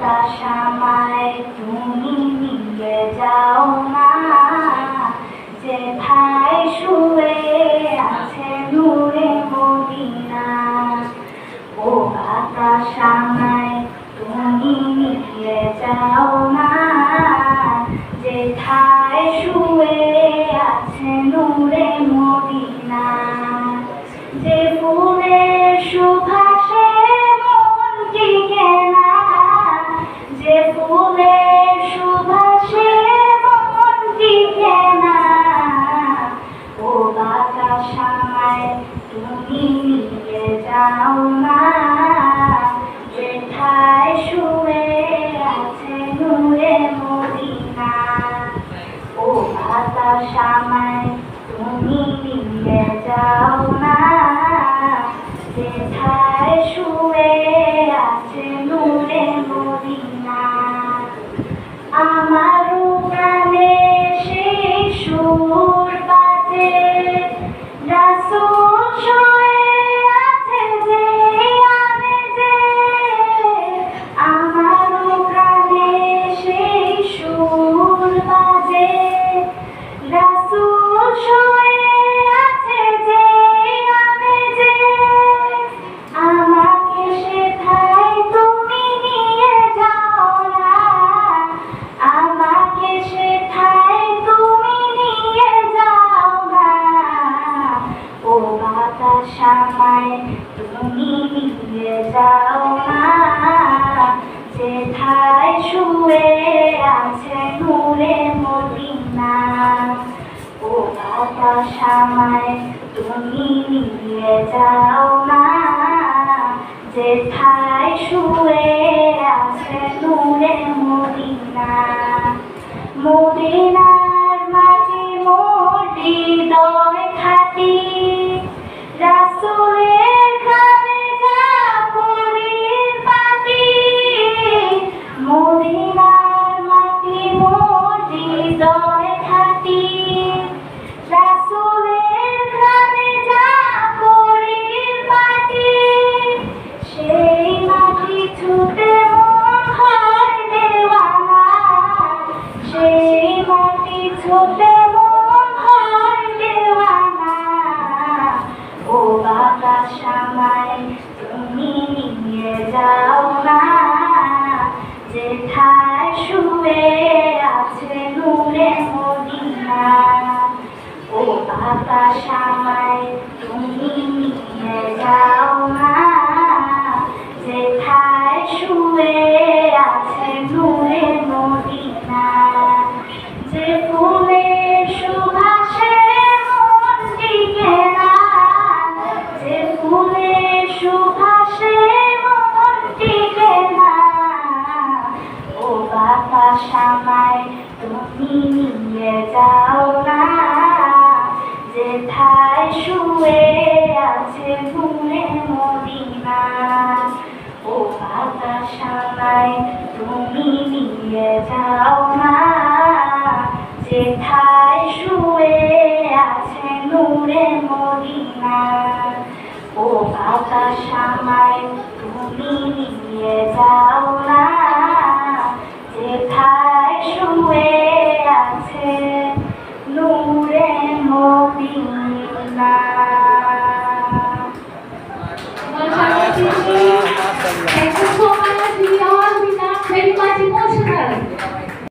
বাতাস আমায় তুমি নিয়ে যাও না, যেথায় শুয়ে আছে নূরে মদিনা। ও বাতাস আমায় তুমি নিয়ে যাও না, যেথায় শুয়ে আছে নূরে মদিনা। যে ফুলের সুবাসে মন টিকে না, যে ফুলের সুবাসে মন টিকে না। ও বাতাস আমায় তুমি নিয়ে যাও না, যেথায় শুয়ে আছে নূরে মদিনা। ও বাতাস আমায় তুমি নিয়ে যাও না, যেথায় শুয়ে আছে নূরে মদিনা। আমার প্রাণে সেই সুর বাজে, রাসূল শুয়ে আছে যে আমেজে। আমার প্রাণে সেই সুর বাজে, রাসূল শুয়ে আছে যে আমেজে। আমাকে সেথায় তুমি নিয়ে যাও না, আমাকে সেথায় তুমি নিয়ে যাও না। ও বাতাস আমায় তুমি নিয়ে যাও না, যেথায় শুয়ে আছে নূরে মদিনা। ও বাতাস আমায় তুমি নিয়ে যাও না, যেথায় শুয়ে আছে নূরে মদিনা। মদিনার মাটি মোর হৃদয় খাটি, রাসূলের কালেজা পরিপাটি। মদিনার মাটি মোর হৃদয় খাটি, রাসূলের কালেজা পরিপাটি। সেই মাটি ছুঁতে মন হয় দেওয়ানা, সেই মাটি ছুঁতে মন হয় দেওয়ানা। ও বাতাস আমায় তুমি নিয়ে যাও না, যেথায় শুয়ে আছে নূরে মদিনা। ও বাতাস আমায় তুমি নিয়ে যাও না, যেথায় শুয়ে আছে নূরে মদিনা। যে ফুলের সুবাসে মন টিকে না, যে ফুলের সুবাসে মন টিকে না। ও বাতাস আমায় তুমি নিয়ে যাও না, যেথায় শুয়ে আছে নূরে মদিনা। ও বাতাস আমায় তুমি নিয়ে যাও